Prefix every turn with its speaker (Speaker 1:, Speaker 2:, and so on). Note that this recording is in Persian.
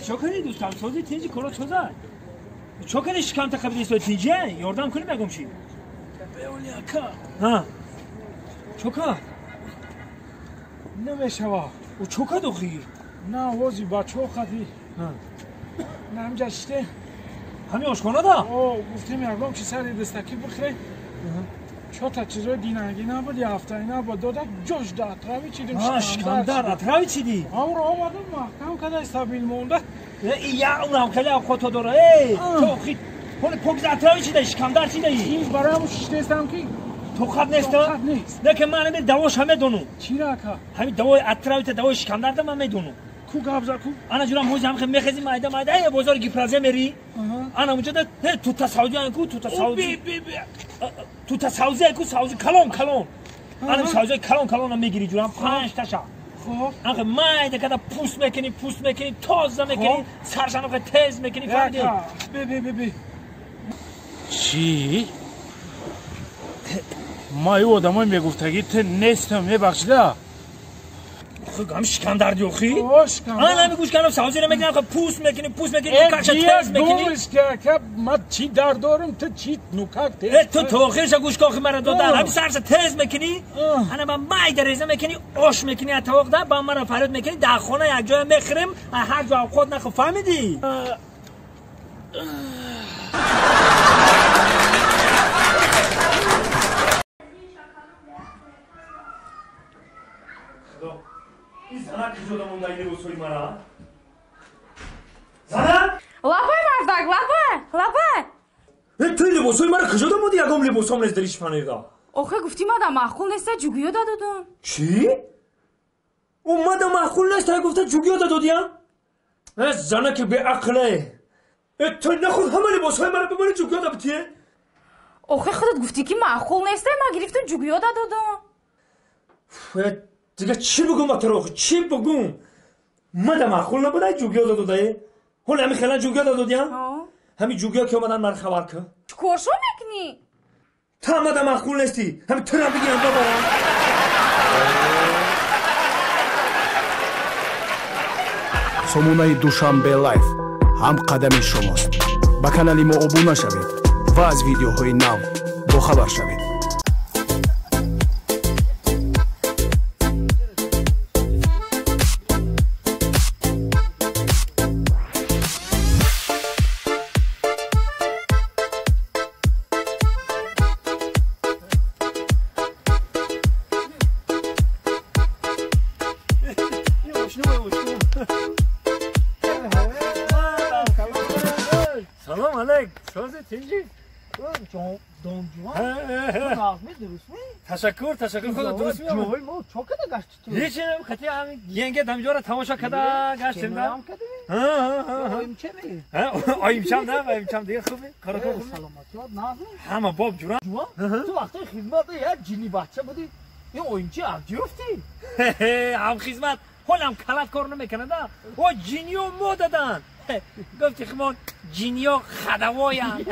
Speaker 1: چوکنی دوستم سوزی تینجی کلا چوزا چوکنی شکم تقبیل ایستو تینجی یاردم کنی بگم چی بیولیا که ها چوکا
Speaker 2: نمیشه وا
Speaker 1: و چوکا دوخی
Speaker 2: نه وزی با چوکتی نمجشته
Speaker 1: همین آشکانه دا
Speaker 2: گفتیم اگم چی سری دستکی بخره چوتا چیزای دینگی نبود یا هفتایی نبود داده جوش داد روی چیدیم
Speaker 1: شکندر اتراوی چی دی؟
Speaker 2: آور آمدم محکم کده استابیل مونده
Speaker 1: یا اونم خیلی خودتو داره تو خیلی پوکز اتراوی چی دی؟ شکندر چی دی؟
Speaker 2: این برای همون شیش نیستم که
Speaker 1: تو خط نیستا؟ نه که من همین دواش همه دونو
Speaker 2: چی را که؟
Speaker 1: همین دوای اتراوی تا دوای شکندر دم همه دونو
Speaker 2: کو گابزا کو؟
Speaker 1: انا جورم موز هم خیلی میخزی مایده ای بازار گیپرازه میری انا اونجا ده تو تصاوی انکو تو تصاوی تو تصاوی انکو ساوزی کلون انا ساوزی کلون هم میگیری جورم 5 تاشا
Speaker 2: خب
Speaker 1: آخه مایده کدا پوست میکنی تازه میکنی سرشان آخه تیز میکنی فهمیدی
Speaker 2: بی چی؟ ما ای آدمای میگفتگی ته نیستم میبخشیده
Speaker 1: خب هم شکندر دیوخی؟
Speaker 2: شکندر
Speaker 1: آن همی گوش کردم سازی رو میکنی پوست میکنی نوکرش تیز میکنی
Speaker 2: گوش که من چی در دارم تو چی نوکر تیز
Speaker 1: تو توخیرش گوش کاخی مرا دادن همی سرش تیز میکنی انا با مای در ریزه میکنی آش میکنی اتواق ده با مرا فراد میکنی در خونه یک جای میخریم هر جا خود نخو فهمیدی؟ این زنه کجا دمون دایده بسوی مرا؟ زنه؟
Speaker 3: لапай мардак лапай
Speaker 1: توی لباسوی مرا کجا دمون یکم لباسام نیز دریش پنیردا
Speaker 3: آخه گفتی مادم معقول نیست جوگیو دادم
Speaker 1: چی؟ اومدم معقول نیست گفته جوگیو دادیم؟ زنه که به عقله تو نخود همه لباسهای مرا به من جوگیو دادیه؟
Speaker 3: آخه خودت گفتی که معقول نیست ما گرفتم جوگیو دادم
Speaker 1: دیگه چی بگم اتراخ چی بگم مدام معقول نبوده جوگیو داده حالا همین خیلی جوگیو دادیم همین جوگیو که اومدن من خبر که
Speaker 3: چیکار شو میکنی
Speaker 1: تا مدام معقول نیستی همین تو بگی انجا برام
Speaker 4: سомонаи душанбе лайф ҳам қадами шумост ба канали мо обуна шавед ва аз видеоҳои нав бохабар шавед
Speaker 1: سلام علیک سازی تینجی تشکر خود درست میام هیچی نمی خطی همین ینگه دمجا را تماشا کده گشتیم ده آیمشم نه آیمشم دیگه خوبه کارا خوبه همه باب جورا
Speaker 2: تو وقتی خدمت یک جینی بچه بودی این اویمچی افجیفتی
Speaker 1: هم خدمت حالم کلت کار نمیکنه ده و جینیو مو دادن گفتی خمان جینیو خدوایم